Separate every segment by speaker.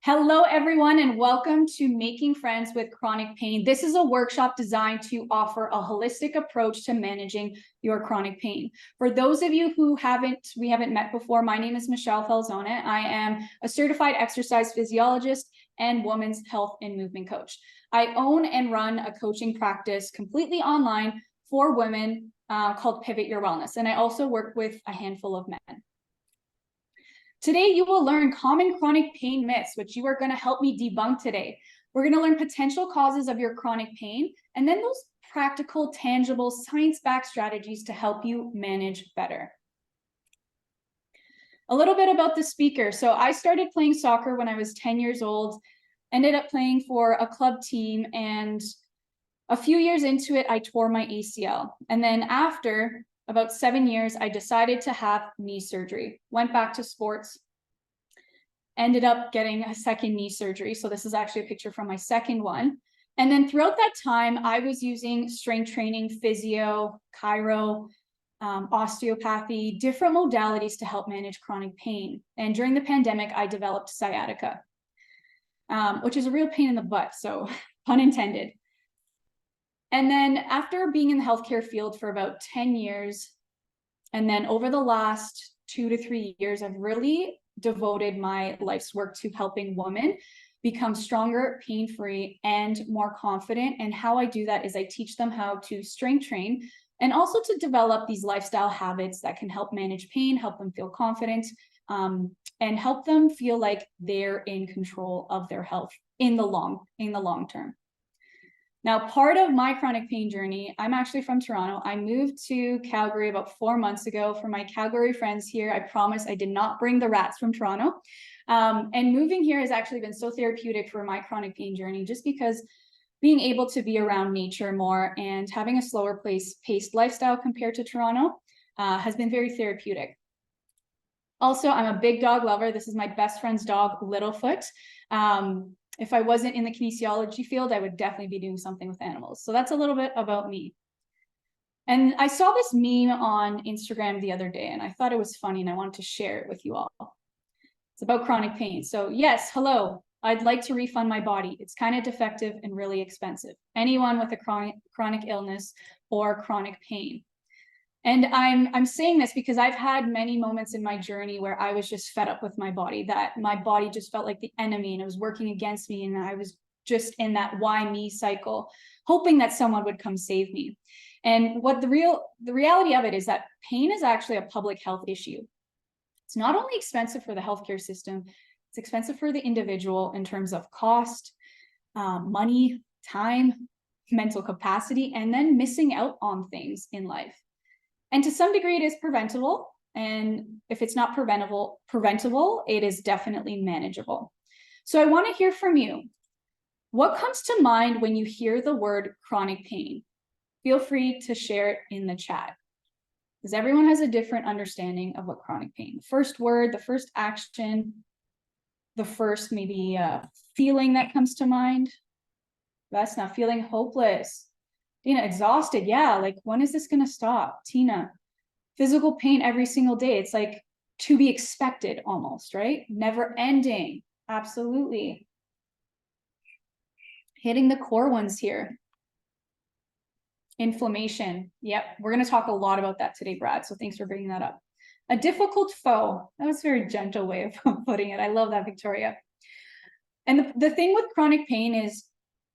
Speaker 1: Hello, everyone, and welcome to Making Friends with Chronic Pain. This is a workshop designed to offer a holistic approach to managing your chronic pain. For those of you who we haven't met before, my name is Michelle Falzone. I am a certified exercise physiologist and women's health and movement coach. I own and run a coaching practice completely online for women called Pivot Your Wellness, and I also work with a handful of men. Today, you will learn common chronic pain myths, which you are going to help me debunk today. We're going to learn potential causes of your chronic pain, and then those practical, tangible, science-backed strategies to help you manage better. A little bit about the speaker. So I started playing soccer when I was 10 years old, ended up playing for a club team, and a few years into it, I tore my ACL. And then after about 7 years, I decided to have knee surgery, went back to sports, ended up getting a second knee surgery. So this is actually a picture from my second one. And then throughout that time, I was using strength training, physio, chiro, osteopathy, different modalities to help manage chronic pain. And during the pandemic, I developed sciatica, which is a real pain in the butt, so pun intended. And then after being in the healthcare field for about 10 years, and then over the last 2 to 3 years, I've really devoted my life's work to helping women become stronger, pain-free, and more confident. And how I do that is I teach them how to strength train and also to develop these lifestyle habits that can help manage pain, help them feel confident, and help them feel like they're in control of their health in the long term. Now, part of my chronic pain journey, I'm actually from Toronto. I moved to Calgary about 4 months ago. For my Calgary friends here, I promise I did not bring the rats from Toronto. And moving here has actually been so therapeutic for my chronic pain journey, just because being able to be around nature more and having a slower paced lifestyle compared to Toronto has been very therapeutic. Also, I'm a big dog lover. This is my best friend's dog, Littlefoot. If I wasn't in the kinesiology field, I would definitely be doing something with animals. So that's a little bit about me. And I saw this meme on Instagram the other day, and I thought it was funny, and I wanted to share it with you all. It's about chronic pain. So yes, hello, I'd like to refund my body. It's kind of defective and really expensive. Anyone with a chronic illness or chronic pain. And I'm saying this because I've had many moments in my journey where I was just fed up with my body, that my body just felt like the enemy and it was working against me. And I was just in that why me cycle, hoping that someone would come save me. And what the reality of it is that pain is actually a public health issue. It's not only expensive for the healthcare system, it's expensive for the individual in terms of cost, money, time, mental capacity, and then missing out on things in life. And to some degree, it is preventable. And if it's not preventable, it is definitely manageable. So I want to hear from you. What comes to mind when you hear the word chronic pain? Feel free to share it in the chat, because everyone has a different understanding of what chronic pain. The first word, the first action, the first maybe feeling that comes to mind. That's not feeling hopeless. Dina, exhausted. Yeah, like when is this going to stop? Tina, physical pain every single day. It's like to be expected almost, right? Never ending. Absolutely. Hitting the core ones here. Inflammation. Yep, we're going to talk a lot about that today, Brad. So thanks for bringing that up. A difficult foe. That was a very gentle way of putting it. I love that, Victoria. And the thing with chronic pain is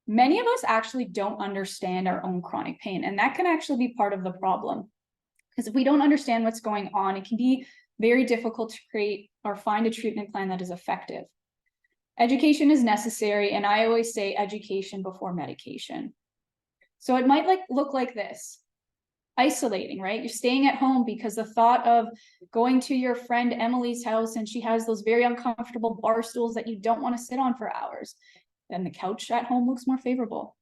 Speaker 1: many of us actually don't understand our own chronic pain, and that can actually be part of the problem. Because if we don't understand what's going on, it can be very difficult to create or find a treatment plan that is effective. Education is necessary, and I always say education before medication. So it might look like this. Isolating, right? You're staying at home because the thought of going to your friend Emily's house and she has those very uncomfortable bar stools that you don't want to sit on for hours. Then the couch at home looks more favorable.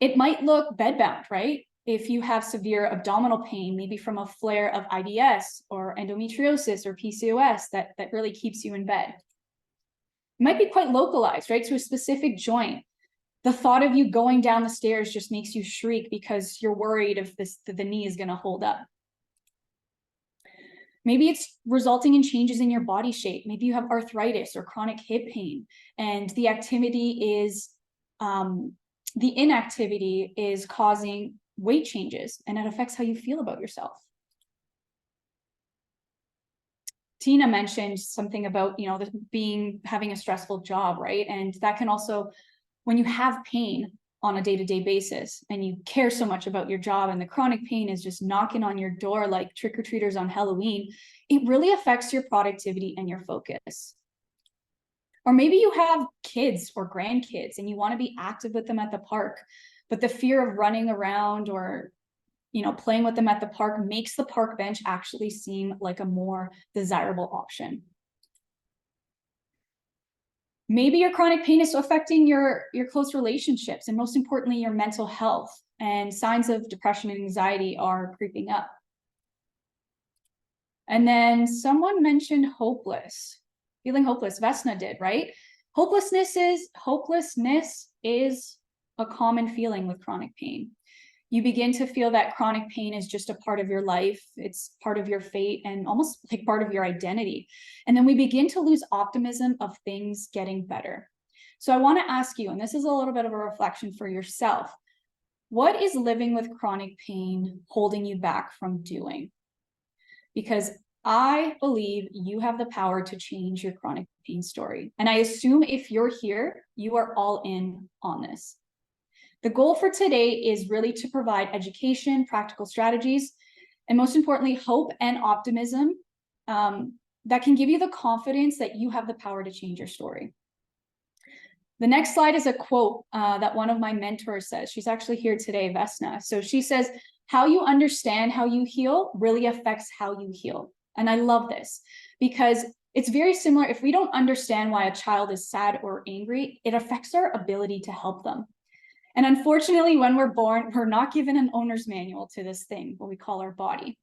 Speaker 1: It might look bedbound, right? If you have severe abdominal pain, maybe from a flare of IBS or endometriosis or PCOS that really keeps you in bed. It might be quite localized, right? To a specific joint. The thought of you going down the stairs just makes you shriek because you're worried if the knee is going to hold up. Maybe it's resulting in changes in your body shape. Maybe you have arthritis or chronic hip pain, and the inactivity is causing weight changes, and it affects how you feel about yourself. Tina mentioned something about, having a stressful job, right? And that can also, when you have pain on a day-to-day basis and you care so much about your job and the chronic pain is just knocking on your door like trick-or-treaters on Halloween, it really affects your productivity and your focus. Or maybe you have kids or grandkids and you want to be active with them at the park, but the fear of running around or playing with them at the park makes the park bench actually seem like a more desirable option. Maybe your chronic pain is affecting your close relationships and most importantly, your mental health, and signs of depression and anxiety are creeping up. And then someone mentioned feeling hopeless. Vesna did, right? Hopelessness is a common feeling with chronic pain. You begin to feel that chronic pain is just a part of your life. It's part of your fate and almost like part of your identity. And then we begin to lose optimism of things getting better. So I want to ask you, and this is a little bit of a reflection for yourself, what is living with chronic pain holding you back from doing? Because I believe you have the power to change your chronic pain story. And I assume if you're here, you are all in on this. The goal for today is really to provide education, practical strategies, and most importantly, hope and optimism that can give you the confidence that you have the power to change your story. The next slide is a quote that one of my mentors says. She's actually here today, Vesna. So she says, how you understand how you heal really affects how you heal. And I love this because it's very similar. If we don't understand why a child is sad or angry, it affects our ability to help them. And unfortunately, when we're born, we're not given an owner's manual to this thing, what we call our body.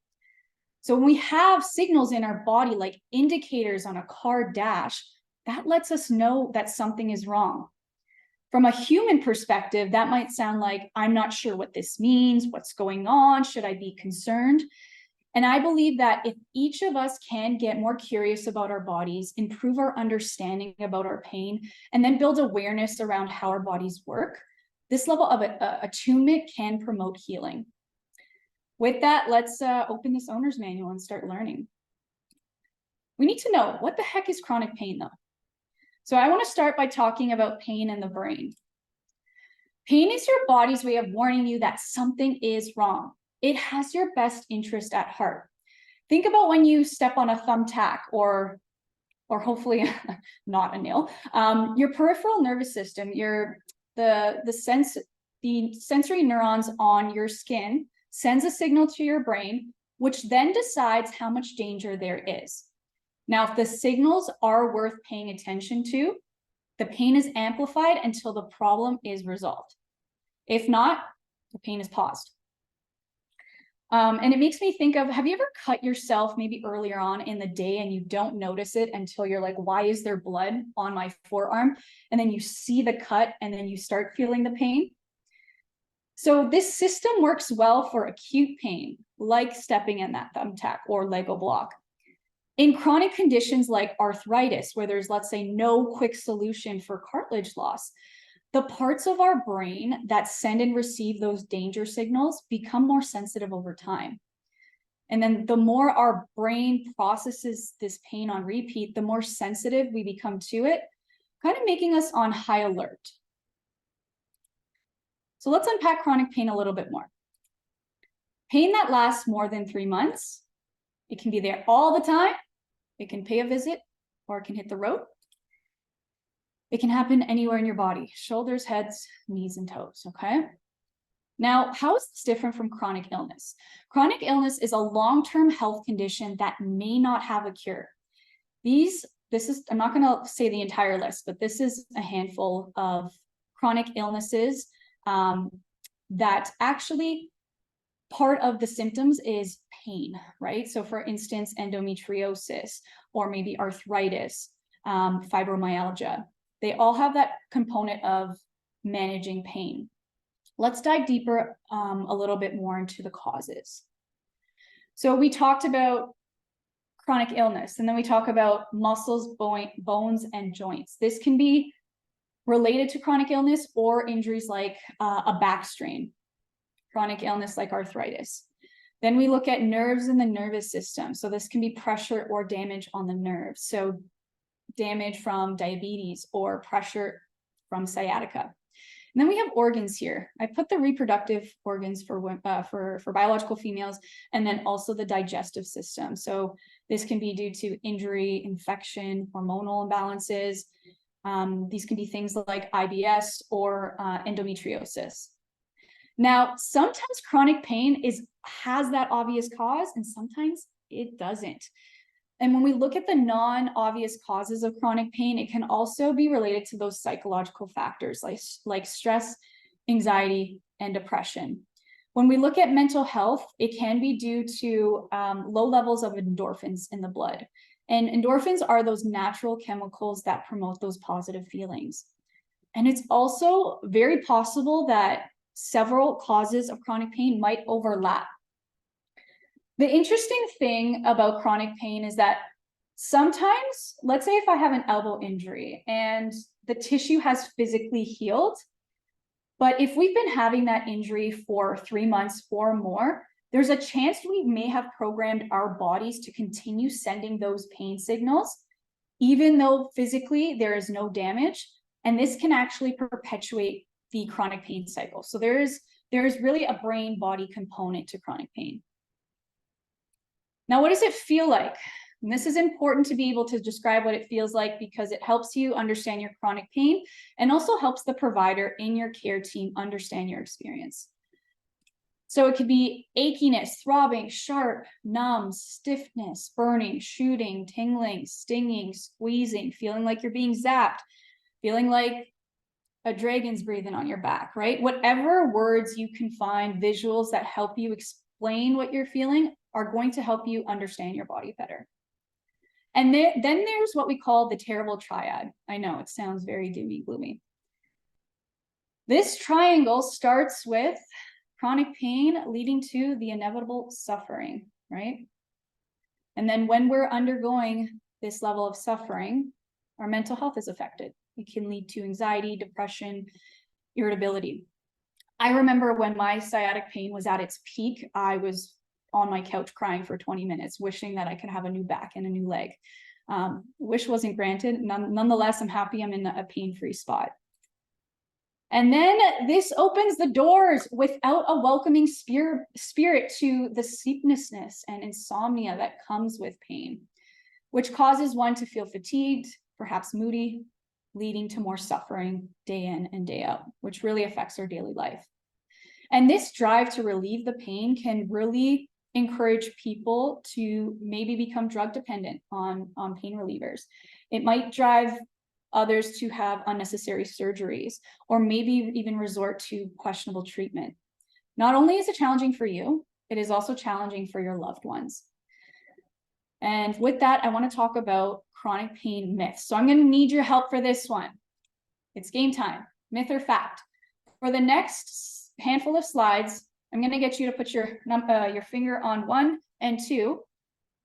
Speaker 1: So when we have signals in our body, like indicators on a car dash, that lets us know that something is wrong. From a human perspective, that might sound like, I'm not sure what this means, what's going on, should I be concerned? And I believe that if each of us can get more curious about our bodies, improve our understanding about our pain, and then build awareness around how our bodies work, this level of attunement can promote healing. With that, let's open this owner's manual and start learning. We need to know, what the heck is chronic pain though? So I want to start by talking about pain in the brain. Pain is your body's way of warning you that something is wrong. It has your best interest at heart. Think about when you step on a thumbtack or hopefully not a nail. Your peripheral nervous system, the sensory neurons on your skin sends a signal to your brain, which then decides how much danger there is. Now, if the signals are worth paying attention to, the pain is amplified until the problem is resolved. If not, the pain is paused. And it makes me think of, have you ever cut yourself maybe earlier on in the day and you don't notice it until you're like, why is there blood on my forearm? And then you see the cut and then you start feeling the pain. So this system works well for acute pain, like stepping in that thumbtack or Lego block. In chronic conditions like arthritis, where there's, let's say, no quick solution for cartilage loss, the parts of our brain that send and receive those danger signals become more sensitive over time. And then the more our brain processes this pain on repeat, the more sensitive we become to it, kind of making us on high alert. So let's unpack chronic pain a little bit more. Pain that lasts more than 3 months, it can be there all the time, it can pay a visit, or it can hit the road. It can happen anywhere in your body, shoulders, heads, knees, and toes, okay? Now, how is this different from chronic illness? Chronic illness is a long-term health condition that may not have a cure. I'm not gonna say the entire list, but this is a handful of chronic illnesses that actually part of the symptoms is pain, right? So for instance, endometriosis, or maybe arthritis, fibromyalgia. They all have that component of managing pain. Let's dive deeper a little bit more into the causes. So we talked about chronic illness. And then we talk about muscles, bones, and joints. This can be related to chronic illness or injuries like a back strain, chronic illness like arthritis. Then we look at nerves in the nervous system. So this can be pressure or damage on the nerves. So damage from diabetes or pressure from sciatica. And then we have organs here. I put the reproductive organs for biological females, and then also the digestive system. So this can be due to injury, infection, hormonal imbalances. These can be things like IBS or endometriosis. Now, sometimes chronic pain has that obvious cause, and sometimes it doesn't. And when we look at the non-obvious causes of chronic pain, it can also be related to those psychological factors like stress, anxiety, and depression. When we look at mental health, it can be due to low levels of endorphins in the blood. And endorphins are those natural chemicals that promote those positive feelings. And it's also very possible that several causes of chronic pain might overlap. The interesting thing about chronic pain is that sometimes, let's say if I have an elbow injury and the tissue has physically healed, but if we've been having that injury for 3 months or more, there's a chance we may have programmed our bodies to continue sending those pain signals, even though physically there is no damage. And this can actually perpetuate the chronic pain cycle. So there is really a brain-body component to chronic pain. Now, what does it feel like? And this is important to be able to describe what it feels like because it helps you understand your chronic pain and also helps the provider in your care team understand your experience. So it could be achiness, throbbing, sharp, numb, stiffness, burning, shooting, tingling, stinging, squeezing, feeling like you're being zapped, feeling like a dragon's breathing on your back, right? Whatever words you can find, visuals that help you explain what you're feeling are going to help you understand your body better. And then there's what we call the terrible triad. I know it sounds very doomy gloomy. This triangle starts with chronic pain leading to the inevitable suffering, right? And then when we're undergoing this level of suffering, our mental health is affected. It can lead to anxiety, depression, irritability. I remember when my sciatic pain was at its peak, I was on my couch crying for 20 minutes, wishing that I could have a new back and a new leg. Wish wasn't granted. Nonetheless, I'm happy I'm in a pain-free spot. And then this opens the doors without a welcoming spirit to the sleeplessness and insomnia that comes with pain, which causes one to feel fatigued, perhaps moody, leading to more suffering day in and day out, which really affects our daily life. And this drive to relieve the pain can really encourage people to maybe become drug dependent on pain relievers. It might drive others to have unnecessary surgeries or maybe even resort to questionable treatment. Not only is it challenging for you, it is also challenging for your loved ones. And with that, I want to talk about chronic pain myths. So I'm going to need your help for this one. It's game time, myth or fact. For the next handful of slides, I'm going to get you to put your finger on 1 and 2.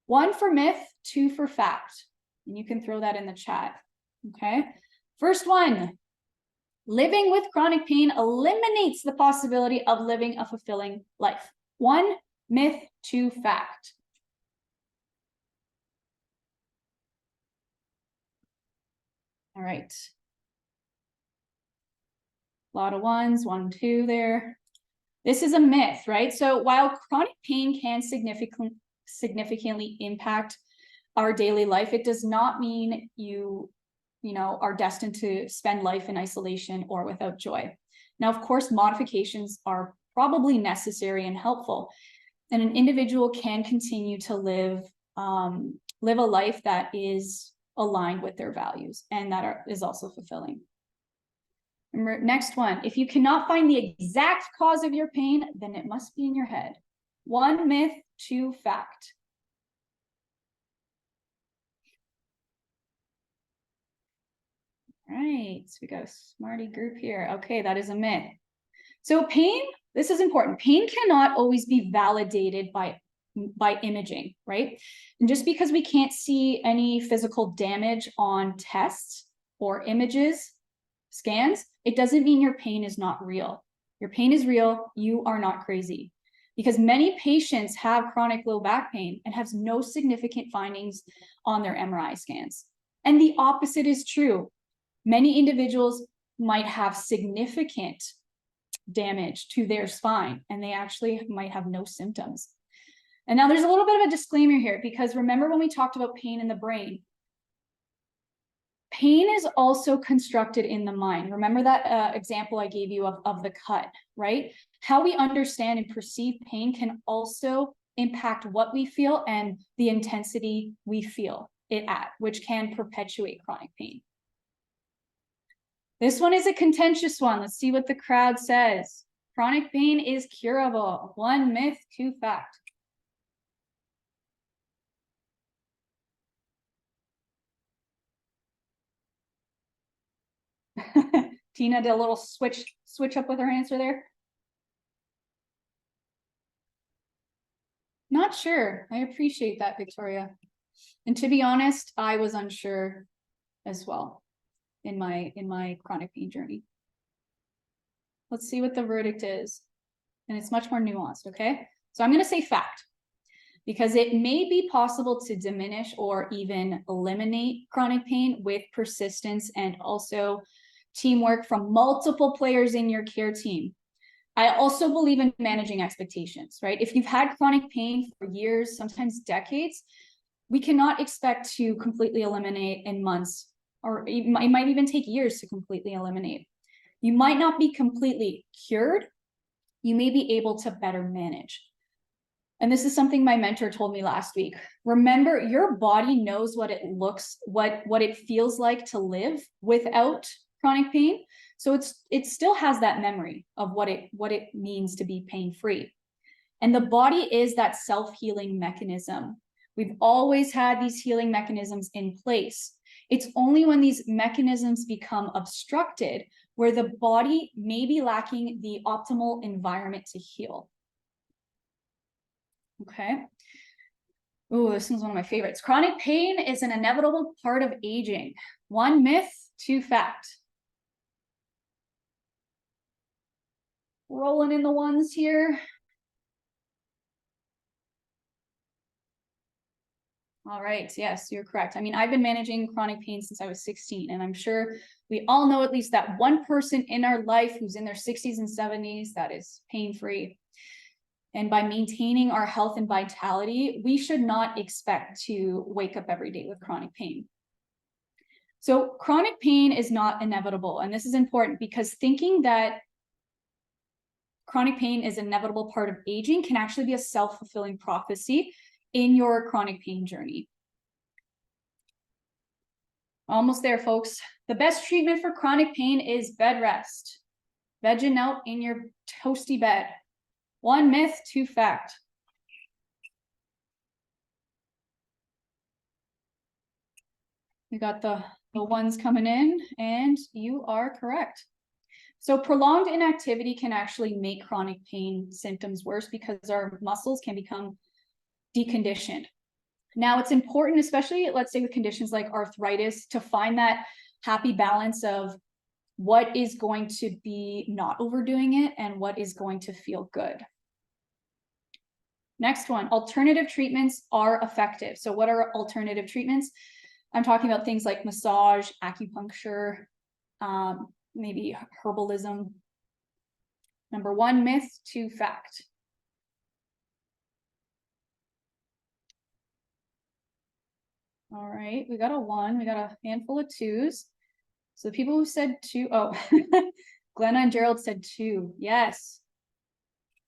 Speaker 1: 1 for myth, 2 for fact. And you can throw that in the chat. Okay. First one, living with chronic pain eliminates the possibility of living a fulfilling life. 1 myth, 2 fact. All right. A lot of 1s, 1, 2 there. This is a myth, right? So while chronic pain can significantly impact our daily life, it does not mean you are destined to spend life in isolation or without joy. Now, of course, modifications are probably necessary and helpful, and an individual can continue to live a life that is aligned with their values and that is also fulfilling. Remember, next one, if you cannot find the exact cause of your pain, then it must be in your head. 1 myth, 2 fact. All right, so we got a smarty group here. Okay, that is a myth. So pain, this is important. Pain cannot always be validated by by imaging, right? And just because we can't see any physical damage on tests or images, scans, it doesn't mean your pain is not real. Your pain is real. You are not crazy. Because many patients have chronic low back pain and have no significant findings on their MRI scans. And the opposite is true. Many individuals might have significant damage to their spine, and they actually might have no symptoms. And now there's a little bit of a disclaimer here, because remember when we talked about pain in the brain, pain is also constructed in the mind. Remember that example I gave you of the cut, right? How we understand and perceive pain can also impact what we feel and the intensity we feel it at, which can perpetuate chronic pain. This one is a contentious one. Let's see what the crowd says. Chronic pain is curable. 1 myth, 2 fact. Tina did a little switch up with her answer there. Not sure. I appreciate that, Victoria. And to be honest, I was unsure as well in my chronic pain journey. Let's see what the verdict is. And it's much more nuanced, okay? So I'm going to say fact, because it may be possible to diminish or even eliminate chronic pain with persistence and also teamwork from multiple players in your care team. I also believe in managing expectations, right? If you've had chronic pain for years, sometimes decades, we cannot expect to completely eliminate in months, or it might even take years to completely eliminate. You might not be completely cured. You may be able to better manage. And this is something my mentor told me last week. Remember, your body knows what it looks, what it feels like to live without chronic pain. So it still has that memory of what it means to be pain-free. And the body is that self-healing mechanism. We've always had these healing mechanisms in place. It's only when these mechanisms become obstructed where the body may be lacking the optimal environment to heal. Okay. Oh, this one's one of my favorites. Chronic pain is an inevitable part of aging. 1 myth, 2 fact. Rolling in the ones here. All right, yes, you're correct. I mean, I've been managing chronic pain since I was 16, and I'm sure we all know at least that one person in our life who's in their 60s and 70s that is pain-free. And by maintaining our health and vitality, we should not expect to wake up every day with chronic pain. So chronic pain is not inevitable. And this is important because thinking that chronic pain is an inevitable part of aging can actually be a self-fulfilling prophecy in your chronic pain journey. Almost there, folks. The best treatment for chronic pain is bed rest. Vegging out in your toasty bed. 1 myth, 2 fact. We got the ones coming in, and you are correct. So prolonged inactivity can actually make chronic pain symptoms worse because our muscles can become deconditioned. Now, it's important, especially let's say with conditions like arthritis, to find that happy balance of what is going to be not overdoing it and what is going to feel good. Next one, alternative treatments are effective. So what are alternative treatments? I'm talking about things like massage, acupuncture, maybe herbalism. Number 1 myth, 2 fact. All right, we got a 1, we got a handful of 2s. So the people who said 2, oh, Glenna and Gerald said 2. Yes,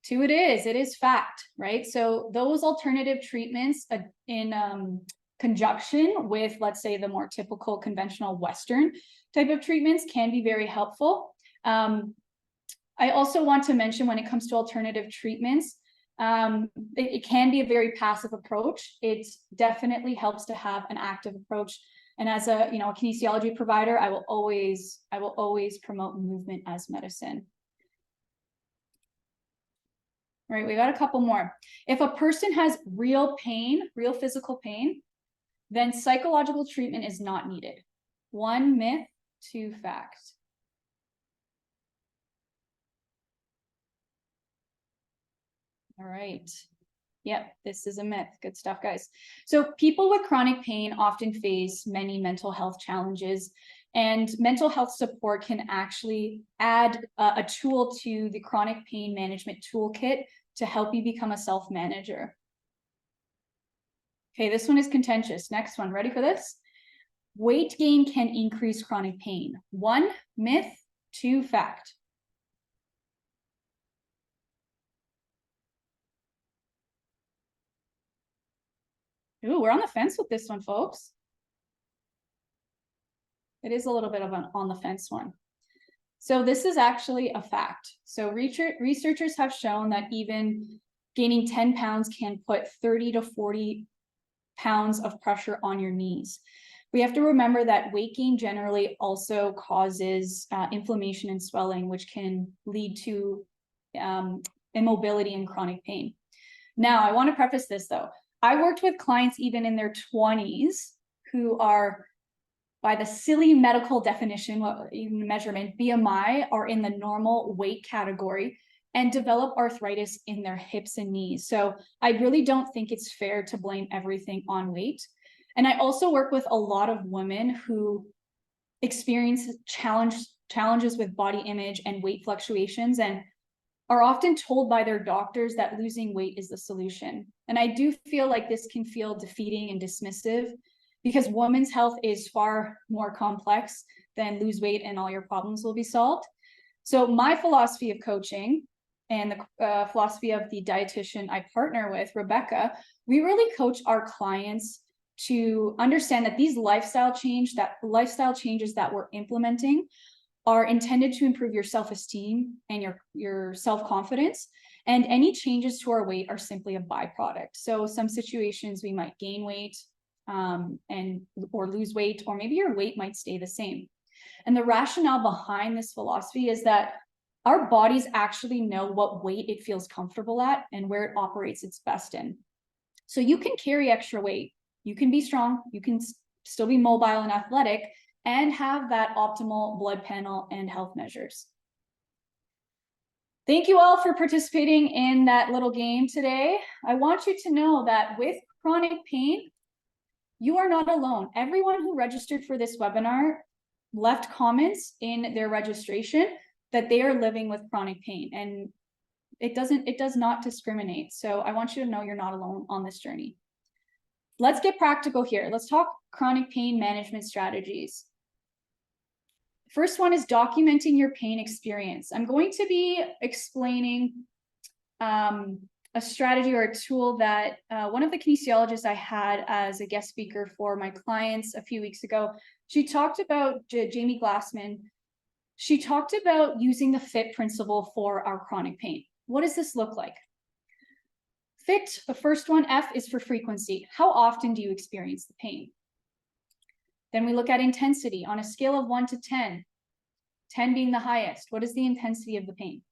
Speaker 1: 2 it is fact, right? So those alternative treatments in conjunction with, let's say, the more typical conventional Western type of treatments can be very helpful. I also want to mention when it comes to alternative treatments, it can be a very passive approach. It definitely helps to have an active approach. And as a kinesiology provider, I will always promote movement as medicine. All right, we got a couple more. If a person has real pain, real physical pain, then psychological treatment is not needed. 1 myth, 2 fact. All right. Yep, this is a myth. Good stuff, guys. So people with chronic pain often face many mental health challenges, and mental health support can actually add a tool to the chronic pain management toolkit to help you become a self-manager. Okay, this one is contentious. Next one, ready for this? Weight gain can increase chronic pain. 1 myth, 2 fact. Ooh, we're on the fence with this one, folks. It is a little bit of an on the fence one. So this is actually a fact. So researchers have shown that even gaining 10 pounds can put 30 to 40 pounds of pressure on your knees. We have to remember that weight gain generally also causes inflammation and swelling, which can lead to immobility and chronic pain. Now, I want to preface this though. I worked with clients even in their 20s who are, by the silly medical definition, measurement, BMI, are in the normal weight category and develop arthritis in their hips and knees. So I really don't think it's fair to blame everything on weight. And I also work with a lot of women who experience challenges with body image and weight fluctuations, and are often told by their doctors that losing weight is the solution. And I do feel like this can feel defeating and dismissive, because women's health is far more complex than lose weight and all your problems will be solved. So my philosophy of coaching and the philosophy of the dietitian I partner with, Rebecca, we really coach our clients to understand that these lifestyle changes that we're implementing are intended to improve your self-esteem and your self-confidence. And any changes to our weight are simply a byproduct. So some situations we might gain weight or lose weight, or maybe your weight might stay the same. And the rationale behind this philosophy is that our bodies actually know what weight it feels comfortable at and where it operates its best in. So you can carry extra weight, you can be strong, you can still be mobile and athletic, and have that optimal blood panel and health measures. Thank you all for participating in that little game today. I want you to know that with chronic pain, you are not alone. Everyone who registered for this webinar left comments in their registration that they are living with chronic pain, and it does not discriminate. So I want you to know you're not alone on this journey. Let's get practical here. Let's talk chronic pain management strategies. First one is documenting your pain experience. I'm going to be explaining a strategy or a tool that one of the kinesiologists I had as a guest speaker for my clients a few weeks ago, she talked about, Jamie Glassman, she talked about using the FIT principle for our chronic pain. What does this look like? FIT, the first one, F is for frequency. How often do you experience the pain? Then we look at intensity on a scale of 1 to 10, 10 being the highest. What is the intensity of the pain?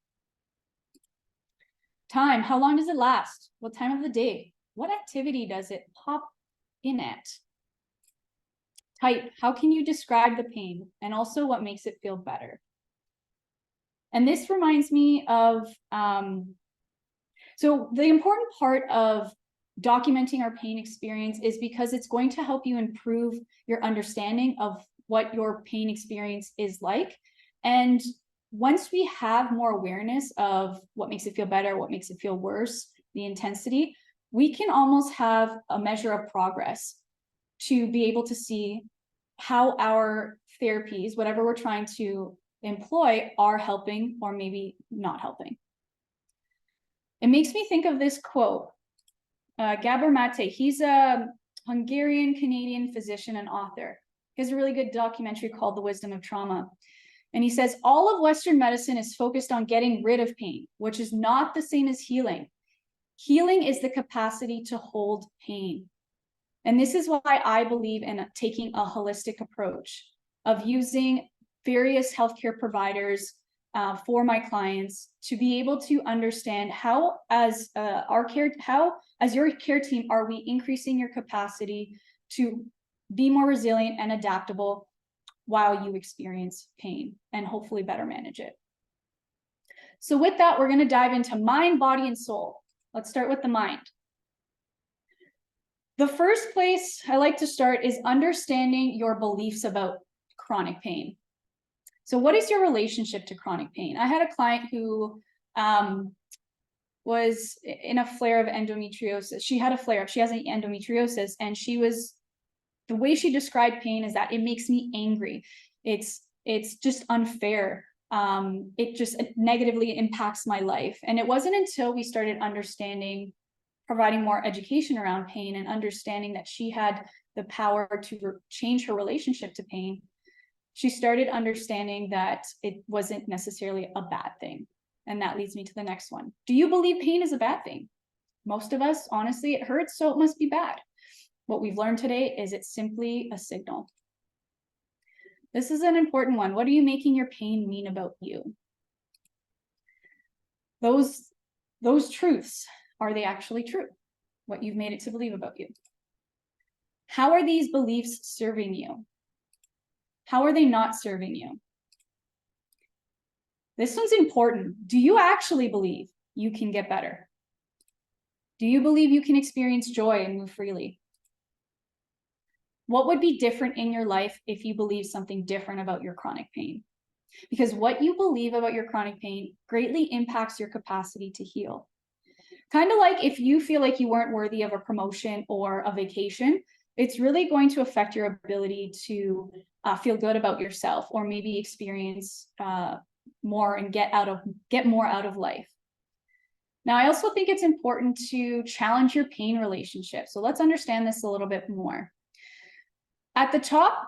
Speaker 1: Time, how long does it last? What time of the day? What activity does it pop in at? Type, how can you describe the pain? And also what makes it feel better? And this reminds me of, so the important part of documenting our pain experience is because it's going to help you improve your understanding of what your pain experience is like. And once we have more awareness of what makes it feel better, what makes it feel worse, the intensity, we can almost have a measure of progress to be able to see how our therapies, whatever we're trying to employ, are helping or maybe not helping. It makes me think of this quote. Gabor Mate, he's a Hungarian-Canadian physician and author. He has a really good documentary called The Wisdom of Trauma. And he says, all of Western medicine is focused on getting rid of pain, which is not the same as healing. Healing is the capacity to hold pain. And this is why I believe in taking a holistic approach of using various healthcare providers for my clients to be able to understand how, as your care team, are we increasing your capacity to be more resilient and adaptable while you experience pain, and hopefully better manage it. So with that, we're going to dive into mind, body, and soul. Let's start with the mind. The first place I like to start is understanding your beliefs about chronic pain. So what is your relationship to chronic pain? I had a client who was in a flare of endometriosis. She had a flare-up. She has an endometriosis, and the way she described pain is that it makes me angry. It's just unfair. It just negatively impacts my life. And it wasn't until we started providing more education around pain and understanding that she had the power to change her relationship to pain, she started understanding that it wasn't necessarily a bad thing. And that leads me to the next one. Do you believe pain is a bad thing? Most of us, honestly, it hurts, so it must be bad. What we've learned today is it's simply a signal. This is an important one. What are you making your pain mean about you? Those truths, are they actually true? What you've made it to believe about you? How are these beliefs serving you? How are they not serving you? This one's important. Do you actually believe you can get better? Do you believe you can experience joy and move freely? What would be different in your life if you believe something different about your chronic pain? Because what you believe about your chronic pain greatly impacts your capacity to heal. Kind of like if you feel like you weren't worthy of a promotion or a vacation, it's really going to affect your ability to feel good about yourself, or maybe experience more and get more out of life. Now, I also think it's important to challenge your pain relationship. So let's understand this a little bit more. At the top,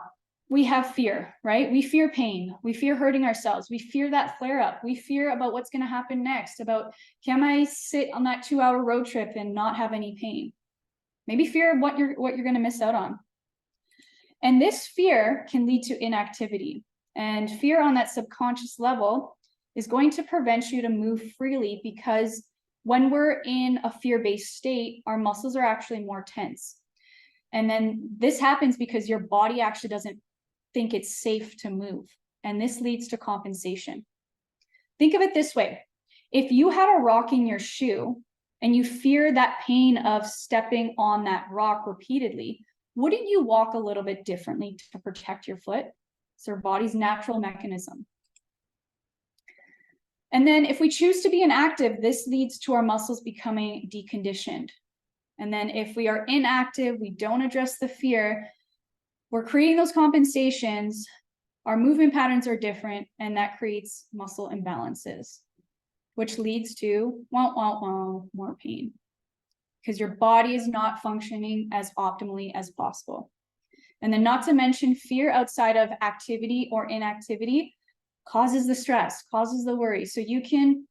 Speaker 1: we have fear, right? We fear pain. We fear hurting ourselves. We fear that flare up. We fear about what's going to happen next, about, can I sit on that 2-hour road trip and not have any pain? Maybe fear what you're going to miss out on. And this fear can lead to inactivity. And fear on that subconscious level is going to prevent you to move freely, because when we're in a fear-based state, our muscles are actually more tense. And then this happens because your body actually doesn't think it's safe to move. And this leads to compensation. Think of it this way. If you had a rock in your shoe and you fear that pain of stepping on that rock repeatedly, wouldn't you walk a little bit differently to protect your foot? It's our body's natural mechanism. And then if we choose to be inactive, this leads to our muscles becoming deconditioned. And then if we are inactive, we don't address the fear, we're creating those compensations, our movement patterns are different, and that creates muscle imbalances, which leads to more pain, because your body is not functioning as optimally as possible. And then, not to mention, fear outside of activity or inactivity causes the stress, causes the worry. So you can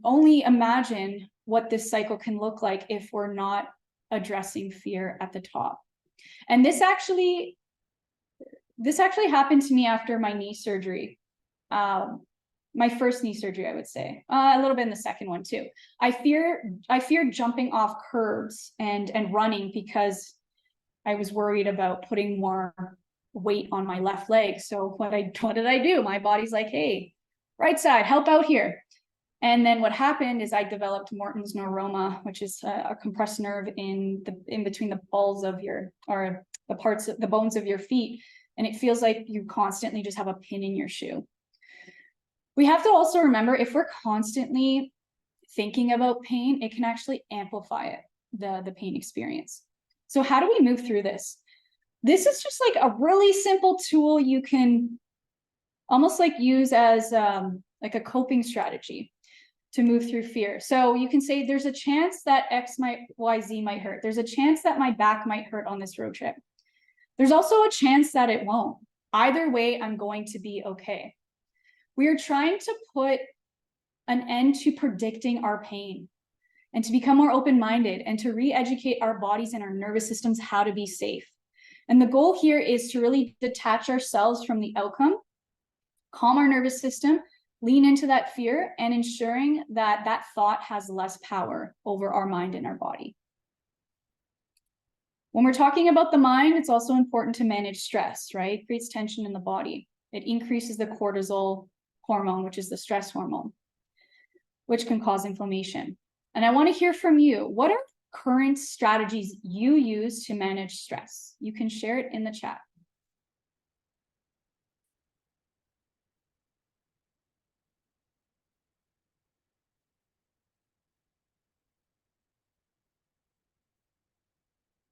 Speaker 1: only imagine what this cycle can look like if we're not addressing fear at the top. And this actually happened to me after my knee surgery. My first knee surgery, I would say, a little bit in the second one too. I feared jumping off curbs and running, because I was worried about putting more weight on my left leg. So what did I do? My body's like, hey, right side, help out here. And then what happened is I developed Morton's neuroma, which is a compressed nerve in between the balls of the bones of your feet. And it feels like you constantly just have a pin in your shoe. We have to also remember, if we're constantly thinking about pain, it can actually amplify it, the pain experience. So how do we move through this? This is just like a really simple tool you can almost like use as like a coping strategy to move through fear. So you can say, there's a chance that XYZ might hurt. There's a chance that my back might hurt on this road trip. There's also a chance that it won't. Either way, I'm going to be okay. We are trying to put an end to predicting our pain, and to become more open-minded, and to re-educate our bodies and our nervous systems how to be safe. And the goal here is to really detach ourselves from the outcome, calm our nervous system, lean into that fear, and ensuring that that thought has less power over our mind and our body. When we're talking about the mind, it's also important to manage stress, right? It creates tension in the body. It increases the cortisol hormone, which is the stress hormone, which can cause inflammation. And I want to hear from you. What are current strategies you use to manage stress? You can share it in the chat.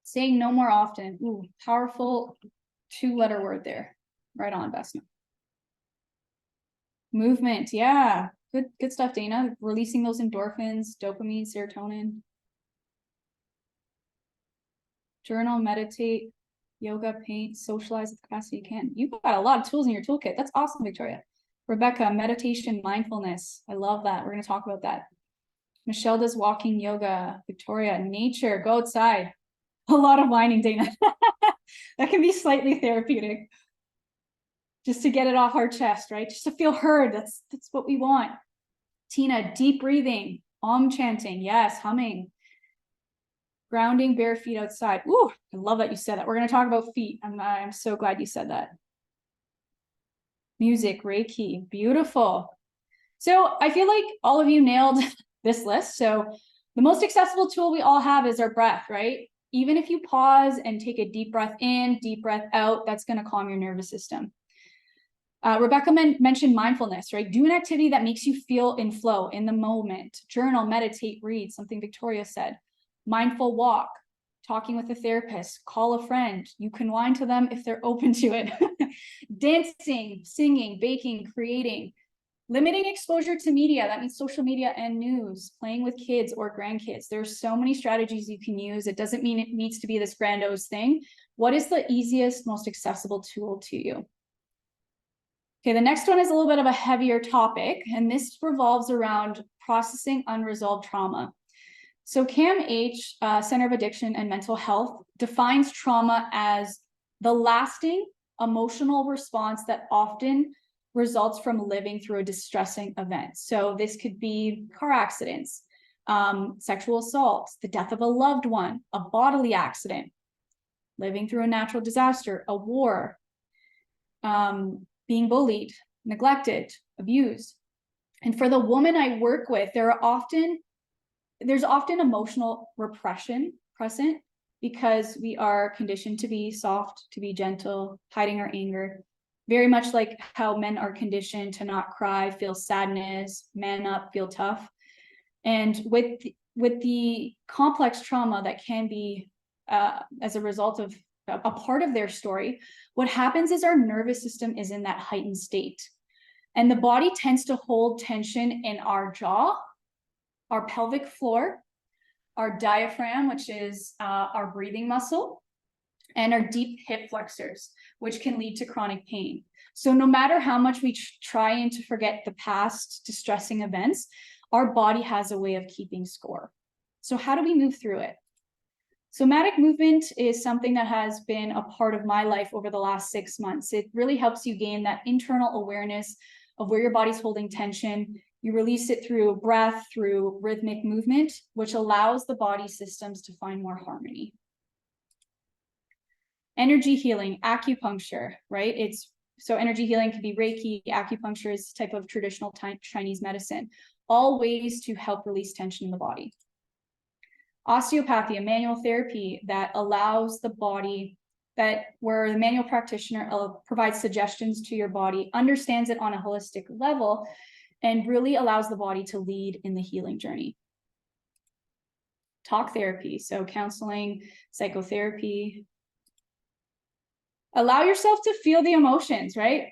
Speaker 1: Saying no more often. Ooh, powerful 2-letter word there. Right on, Vesna. Movement, yeah. Good stuff, Dana. Releasing those endorphins, dopamine, serotonin. Journal, meditate, yoga, paint, socialize with the capacity you can. You've got a lot of tools in your toolkit. That's awesome, Victoria. Rebecca, meditation, mindfulness. I love that. We're going to talk about that. Michelle does walking yoga. Victoria, nature, go outside. A lot of whining, Dana. That can be slightly therapeutic. Just to get it off our chest, right? Just to feel heard. That's what we want. Tina, deep breathing, chanting. Yes, humming. Grounding, bare feet outside. Ooh, I love that you said that. We're going to talk about feet. I'm so glad you said that. Music, Reiki, beautiful. So I feel like all of you nailed this list. So the most accessible tool we all have is our breath, right? Even if you pause and take a deep breath in, deep breath out, that's going to calm your nervous system. Rebecca mentioned mindfulness, right? Do an activity that makes you feel in flow, in the moment. Journal, meditate, read, something Victoria said. Mindful walk, talking with a therapist, call a friend. You can whine to them if they're open to it. Dancing, singing, baking, creating. Limiting exposure to media, that means social media and news, playing with kids or grandkids. There's so many strategies you can use. It doesn't mean it needs to be this grandiose thing. What is the easiest, most accessible tool to you? Okay, the next one is a little bit of a heavier topic, and this revolves around processing unresolved trauma. So CAMH, Center of Addiction and Mental Health, defines trauma as the lasting emotional response that often results from living through a distressing event. So this could be car accidents, sexual assault, the death of a loved one, a bodily accident, living through a natural disaster, a war, being bullied, neglected, abused. And for the woman I work with, there's often emotional repression present because we are conditioned to be soft, to be gentle, hiding our anger, very much like how men are conditioned to not cry, feel sadness, man up, feel tough. And with the complex trauma that can be as a result of a part of their story, what happens is our nervous system is in that heightened state. And the body tends to hold tension in our jaw, our pelvic floor, our diaphragm, which is our breathing muscle, and our deep hip flexors, which can lead to chronic pain. So no matter how much we try and to forget the past distressing events, our body has a way of keeping score. So how do we move through it? Somatic movement is something that has been a part of my life over the last 6 months. It really helps you gain that internal awareness of where your body's holding tension. You release it through breath, through rhythmic movement, which allows the body systems to find more harmony. Energy healing, acupuncture, right? So energy healing can be Reiki, acupuncture is a type of traditional Chinese medicine, all ways to help release tension in the body. Osteopathy, a manual therapy that allows the body, where the manual practitioner provides suggestions to your body, understands it on a holistic level, and really allows the body to lead in the healing journey. Talk therapy, so counseling, psychotherapy. Allow yourself to feel the emotions, right?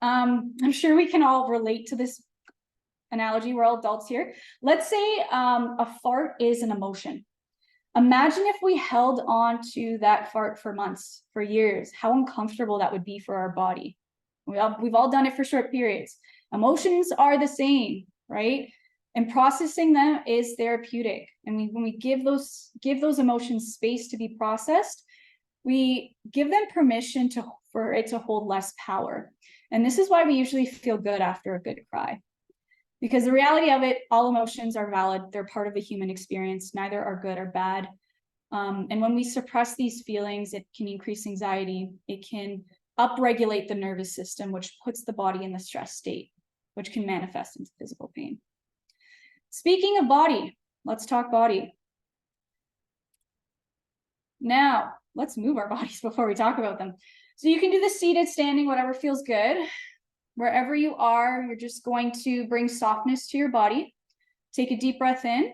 Speaker 1: I'm sure we can all relate to this analogy. We're all adults here. Let's say a fart is an emotion. Imagine if we held on to that fart for months, for years, how uncomfortable that would be for our body. We've all done it for short periods. Emotions are the same, right? And processing them is therapeutic. And when we give those emotions space to be processed, we give them permission to for it to hold less power. And this is why we usually feel good after a good cry. Because the reality of it, all emotions are valid. They're part of the human experience. Neither are good or bad. And when we suppress these feelings, it can increase anxiety. It can upregulate the nervous system, which puts the body in the stress state, which can manifest into physical pain. Speaking of body, let's talk body. Now, let's move our bodies before we talk about them. So you can do the seated, standing, whatever feels good. Wherever you are, you're just going to bring softness to your body. Take a deep breath in.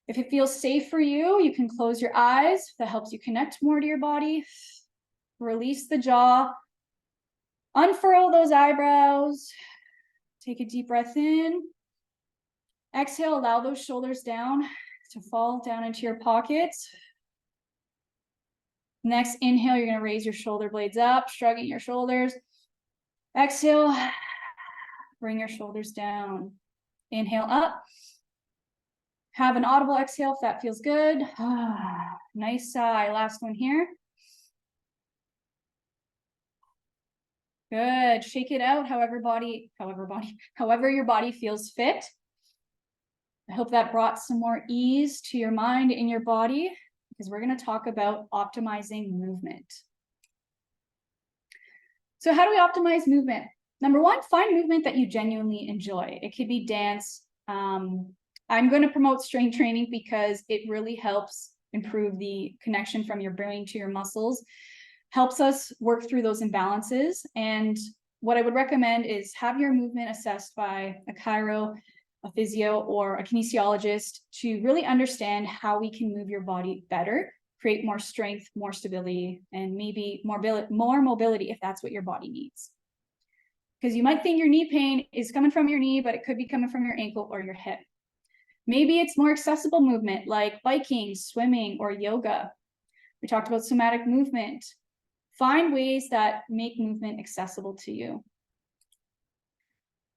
Speaker 1: If it feels safe for you, you can close your eyes. That helps you connect more to your body. Release the jaw. Unfurl those eyebrows. Take a deep breath in. Exhale, allow those shoulders down to fall down into your pockets. Next inhale, you're going to raise your shoulder blades up, shrugging your shoulders. Exhale, bring your shoulders down. Inhale up. Have an audible exhale if that feels good. Nice sigh. Last one here. Good. Shake it out however your body feels fit. I hope that brought some more ease to your mind and your body, because we're going to talk about optimizing movement. So how do we optimize movement? Number one, find movement that you genuinely enjoy. It could be dance. I'm going to promote strength training because it really helps improve the connection from your brain to your muscles, helps us work through those imbalances. And what I would recommend is have your movement assessed by a chiro, a physio, or a kinesiologist to really understand how we can move your body better, create more strength, more stability, and maybe more mobility if that's what your body needs. Because you might think your knee pain is coming from your knee, but it could be coming from your ankle or your hip. Maybe it's more accessible movement like biking, swimming, or yoga. We talked about somatic movement. Find ways that make movement accessible to you.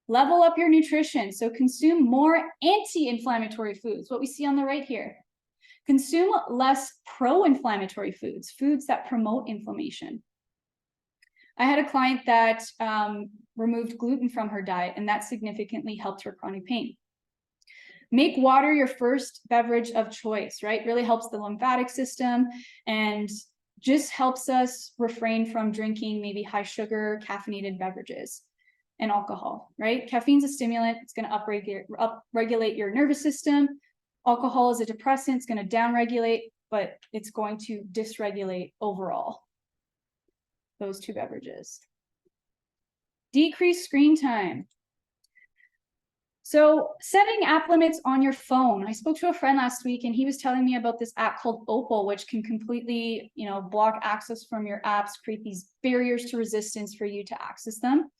Speaker 1: Level up your nutrition. So consume more anti-inflammatory foods, what we see on the right here. Consume less pro-inflammatory foods, foods that promote inflammation. I had a client that removed gluten from her diet, and that significantly helped her chronic pain. Make water your first beverage of choice, right? Really helps the lymphatic system and just helps us refrain from drinking maybe high sugar, caffeinated beverages and alcohol, right? Caffeine's a stimulant. It's going to upregulate your nervous system. Alcohol is a depressant. It's going to downregulate, but it's going to dysregulate overall. Those two beverages. Decrease screen time. So setting app limits on your phone. I spoke to a friend last week and he was telling me about this app called Opal, which can completely, block access from your apps, create these barriers to resistance for you to access them.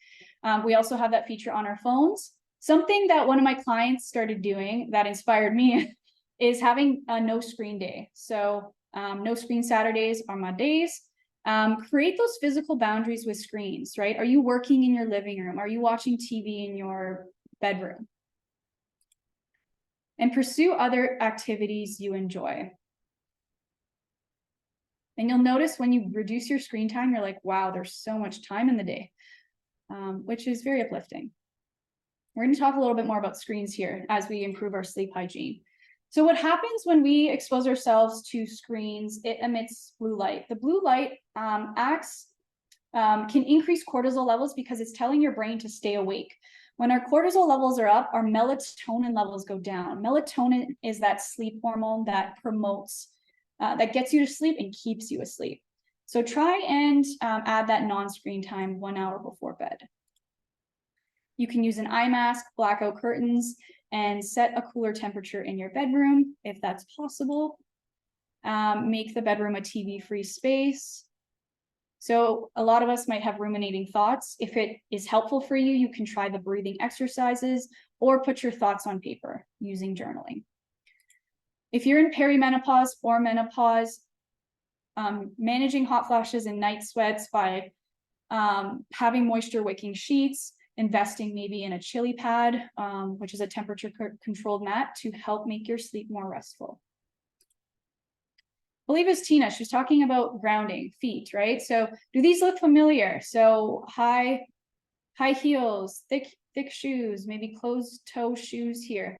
Speaker 1: We also have that feature on our phones. Something that one of my clients started doing that inspired me is having a no screen day. So no screen Saturdays are my days. Create those physical boundaries with screens, right? Are you working in your living room? Are you watching TV in your bedroom? And pursue other activities you enjoy. And you'll notice when you reduce your screen time, you're like, wow, there's so much time in the day, which is very uplifting. We're going to talk a little bit more about screens here as we improve our sleep hygiene. So what happens when we expose ourselves to screens? It emits blue light. The blue light can increase cortisol levels because it's telling your brain to stay awake. When our cortisol levels are up, our melatonin levels go down. Melatonin is that sleep hormone that promotes, that gets you to sleep and keeps you asleep. So try and add that non-screen time 1 hour before bed. You can use an eye mask, blackout curtains, and set a cooler temperature in your bedroom if that's possible. Make the bedroom a TV-free space. So a lot of us might have ruminating thoughts. If it is helpful for you, you can try the breathing exercises or put your thoughts on paper using journaling. If you're in perimenopause or menopause, managing hot flashes and night sweats by having moisture wicking sheets, investing maybe in a chili pad, which is a temperature controlled mat to help make your sleep more restful. believe it's Tina. She was talking about grounding feet, right? So do these look familiar? So high heels, thick shoes, maybe closed toe shoes here.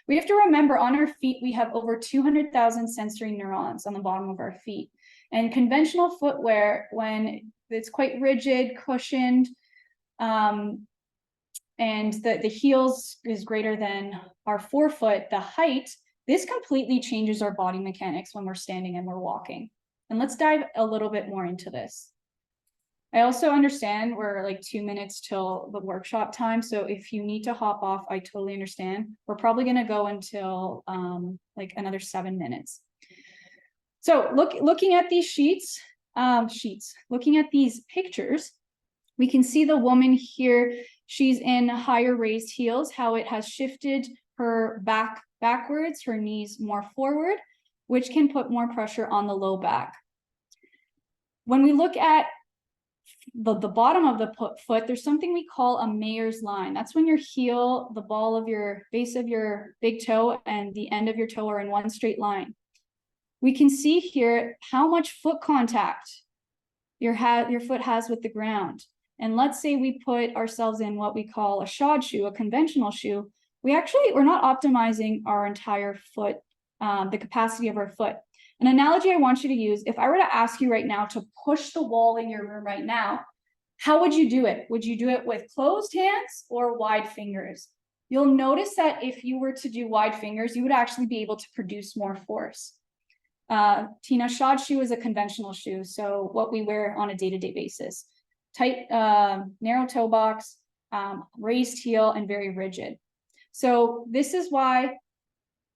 Speaker 1: We have to remember on our feet, we have over 200,000 sensory neurons on the bottom of our feet. And conventional footwear, when it's quite rigid, cushioned, and the heels is greater than our forefoot, the height, this completely changes our body mechanics when we're standing and we're walking. And let's dive a little bit more into this. I also understand we're like 2 minutes till the workshop time. So if you need to hop off, I totally understand. We're probably going to go until like another 7 minutes. So looking at these looking at these pictures, we can see the woman here. She's in higher raised heels, how it has shifted her back backwards, her knees more forward, which can put more pressure on the low back. When we look at the bottom of the foot, there's something we call a Mayer's line. That's when your heel, the ball of your base of your big toe and the end of your toe are in one straight line. We can see here how much foot contact your foot has with the ground. And let's say we put ourselves in what we call a shod shoe, a conventional shoe. We're not optimizing our entire foot, the capacity of our foot. An analogy I want you to use, if I were to ask you right now to push the wall in your room right now, how would you do it? Would you do it with closed hands or wide fingers? You'll notice that if you were to do wide fingers, you would actually be able to produce more force. Tina, shod shoe is a conventional shoe, so what we wear on a day-to-day basis. Tight, narrow toe box, raised heel, and very rigid. So this is why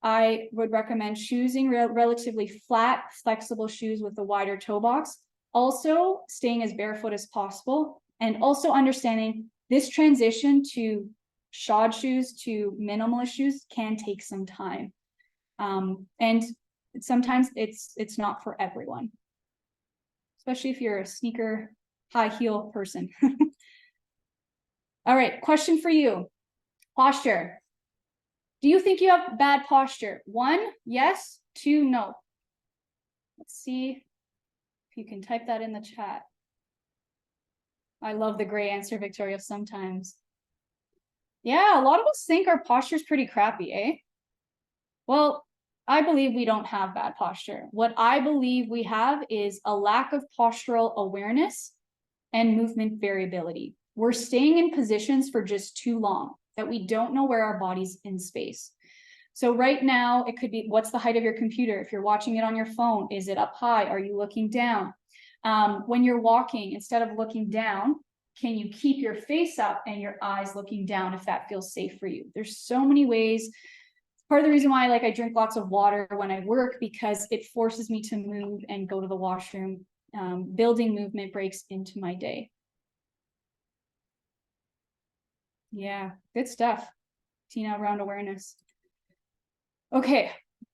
Speaker 1: I would recommend choosing relatively flat, flexible shoes with a wider toe box. Also staying as barefoot as possible, and also understanding this transition to shod shoes to minimalist shoes can take some time. And sometimes it's not for everyone, especially if you're a sneaker high heel person. All right, question for you. Posture. Do you think you have bad posture? 1, yes. 2, no. Let's see if you can type that in the chat. I love the gray answer, Victoria, sometimes. Yeah, a lot of us think our posture is pretty crappy, eh? Well, I believe we don't have bad posture. What I believe we have is a lack of postural awareness and movement variability. We're staying in positions for just too long that we don't know where our body's in space. So right now, it could be, what's the height of your computer? If you're watching it on your phone, is it up high? Are you looking down? When you're walking, instead of looking down, can you keep your face up and your eyes looking down if that feels safe for you? There's so many ways. Part of the reason why I drink lots of water when I work, because it forces me to move and go to the washroom. Building movement breaks into my day. Yeah, good stuff, Tina, around awareness. Okay,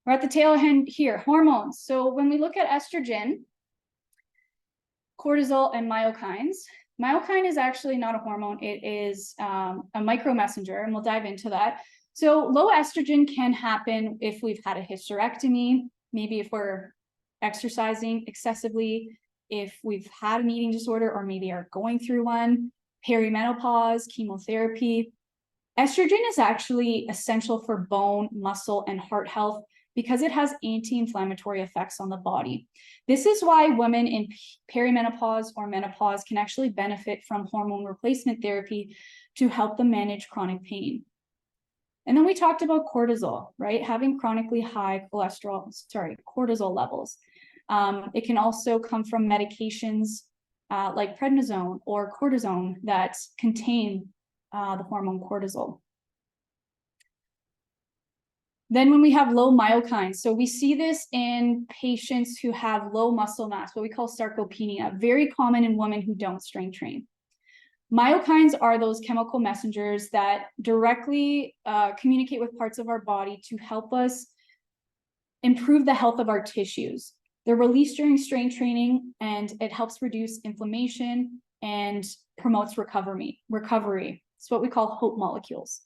Speaker 1: we're at the tail end here, hormones. So when we look at estrogen, cortisol, and myokines, myokine is actually not a hormone. It is a micromessenger, and we'll dive into that. So low estrogen can happen if we've had a hysterectomy, maybe if we're exercising excessively, if we've had an eating disorder, or maybe are going through one, perimenopause, chemotherapy. Estrogen is actually essential for bone, muscle, and heart health because it has anti-inflammatory effects on the body. This is why women in perimenopause or menopause can actually benefit from hormone replacement therapy to help them manage chronic pain. And then we talked about cortisol, right? Having chronically high cortisol levels. It can also come from medications like prednisone or cortisone that contain the hormone cortisol. Then when we have low myokines, so we see this in patients who have low muscle mass, what we call sarcopenia, very common in women who don't strength train. Myokines are those chemical messengers that directly communicate with parts of our body to help us improve the health of our tissues. They're released during strength training, and it helps reduce inflammation and promotes recovery. It's what we call hope molecules.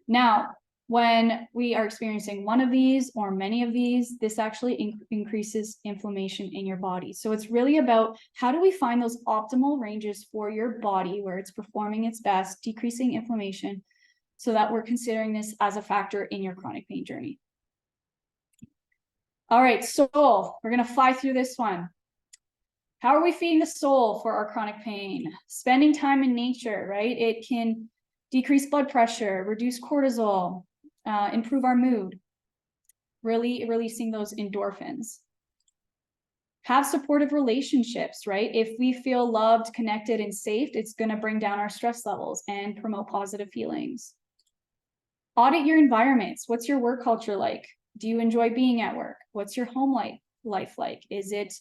Speaker 1: Now, When we are experiencing one of these or many of these, this actually increases inflammation in your body. So it's really about how do we find those optimal ranges for your body where it's performing its best, decreasing inflammation, so that we're considering this as a factor in your chronic pain journey. All right, soul, we're gonna fly through this one. How are we feeding the soul for our chronic pain? Spending time in nature, right? It can decrease blood pressure, reduce cortisol, improve our mood, really releasing those endorphins. Have supportive relationships, right? If we feel loved, connected, and safe, it's going to bring down our stress levels and promote positive feelings. Audit your environments. What's your work culture like? Do you enjoy being at work? What's your home life like? Is it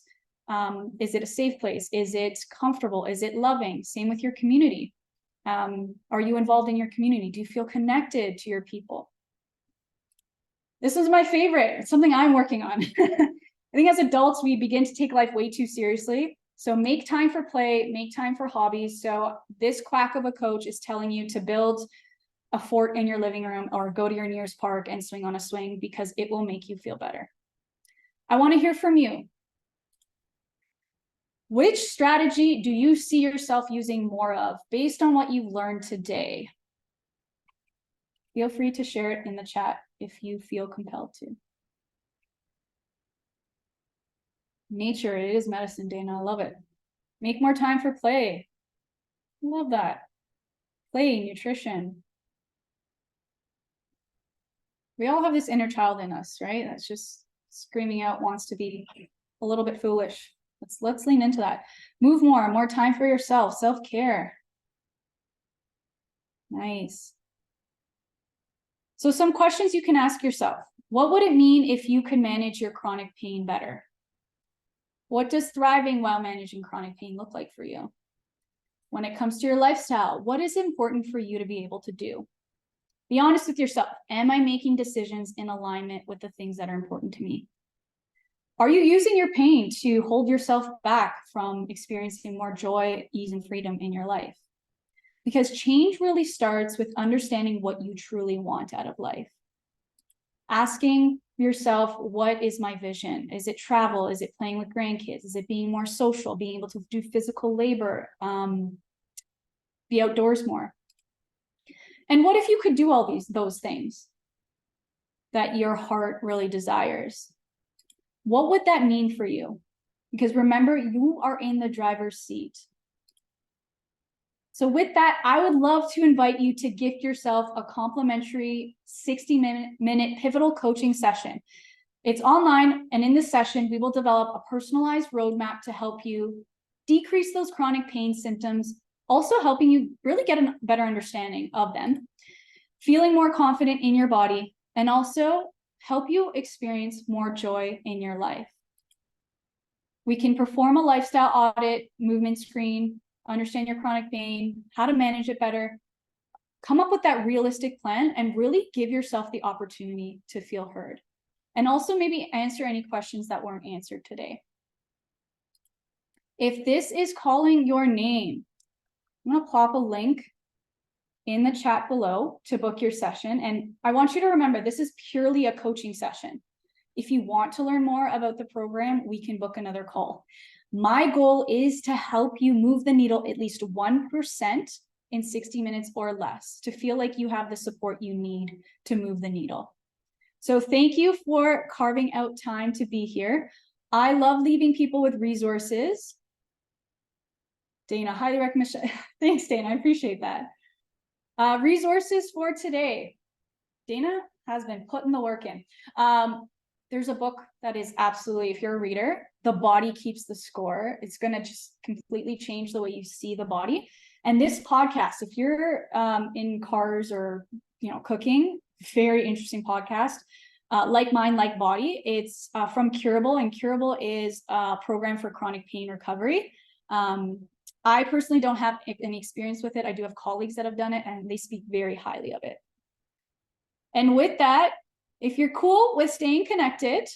Speaker 1: a safe place? Is it comfortable? Is it loving? Same with your community. Are you involved in your community? Do you feel connected to your people? This is my favorite. It's something I'm working on. I think as adults, we begin to take life way too seriously. So make time for play, make time for hobbies. So this quack of a coach is telling you to build a fort in your living room or go to your nearest park and swing on a swing because it will make you feel better. I want to hear from you. Which strategy do you see yourself using more of based on what you've learned today? Feel free to share it in the chat if you feel compelled to. Nature, it is medicine, Dana. I love it. Make more time for play. Love that. Play, nutrition. We all have this inner child in us, right? That's just screaming out, wants to be a little bit foolish. Let's lean into that. Move more time for yourself, self-care. Nice. So some questions you can ask yourself. What would it mean if you could manage your chronic pain better? What does thriving while managing chronic pain look like for you? When it comes to your lifestyle, what is important for you to be able to do? Be honest with yourself. Am I making decisions in alignment with the things that are important to me? Are you using your pain to hold yourself back from experiencing more joy, ease, and freedom in your life? Because change really starts with understanding what you truly want out of life. Asking yourself, what is my vision? Is it travel? Is it playing with grandkids? Is it being more social, being able to do physical labor, be outdoors more? And what if you could do all those things that your heart really desires? What would that mean for you? Because remember, you are in the driver's seat. So with that, I would love to invite you to gift yourself a complimentary 60-minute pivotal coaching session. It's online, and in this session, we will develop a personalized roadmap to help you decrease those chronic pain symptoms, also helping you really get a better understanding of them, feeling more confident in your body, and also help you experience more joy in your life. We can perform a lifestyle audit, movement screen, understand your chronic pain, how to manage it better, come up with that realistic plan, and really give yourself the opportunity to feel heard. And also maybe answer any questions that weren't answered today. If this is calling your name, I'm going to plop a link in the chat below to book your session. And I want you to remember, this is purely a coaching session. If you want to learn more about the program, we can book another call. My goal is to help you move the needle at least 1% in 60 minutes or less, to feel like you have the support you need to move the needle. So thank you for carving out time to be here. I love leaving people with resources. Dana, highly recommend. Thanks, Dana. I appreciate that. Resources for today. Dana has been putting the work in. There's a book that is absolutely, if you're a reader, The Body Keeps the Score. It's going to just completely change the way you see the body. And this podcast, if you're in cars or cooking, very interesting podcast. Like Mind, Like Body. It's from Curable, and Curable is a program for chronic pain recovery. I personally don't have any experience with it. I do have colleagues that have done it, and they speak very highly of it. And with that, if you're cool with staying connected,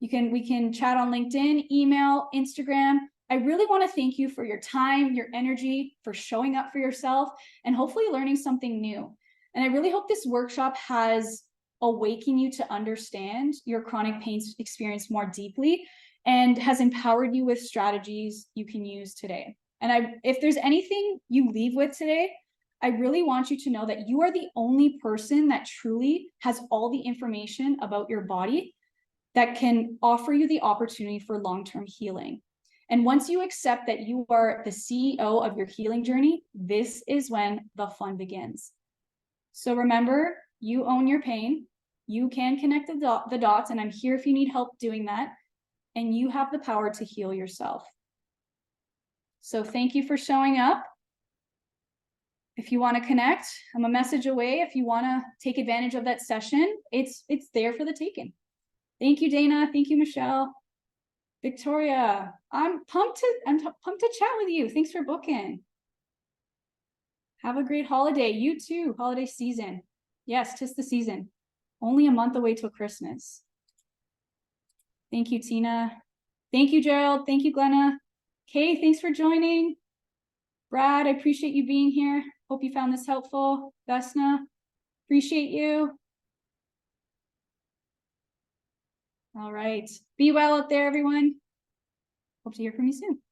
Speaker 1: we can chat on LinkedIn, email, Instagram. I really want to thank you for your time, your energy, for showing up for yourself, and hopefully learning something new. And I really hope this workshop has awakened you to understand your chronic pain experience more deeply and has empowered you with strategies you can use today. And if there's anything you leave with today, I really want you to know that you are the only person that truly has all the information about your body that can offer you the opportunity for long-term healing. And once you accept that you are the CEO of your healing journey, this is when the fun begins. So remember, you own your pain. You can connect the dots, and I'm here if you need help doing that. And you have the power to heal yourself. So thank you for showing up. If you want to connect, I'm a message away. If you want to take advantage of that session, it's there for the taking. Thank you, Dana. Thank you, Michelle. Victoria, I'm pumped to chat with you. Thanks for booking. Have a great holiday. You too. Holiday season. Yes, 'tis the season. Only a month away till Christmas. Thank you, Tina. Thank you, Gerald. Thank you, Glenna. Kay, thanks for joining. Brad, I appreciate you being here. Hope you found this helpful. Vesna, appreciate you. All right. Be well out there, everyone. Hope to hear from you soon.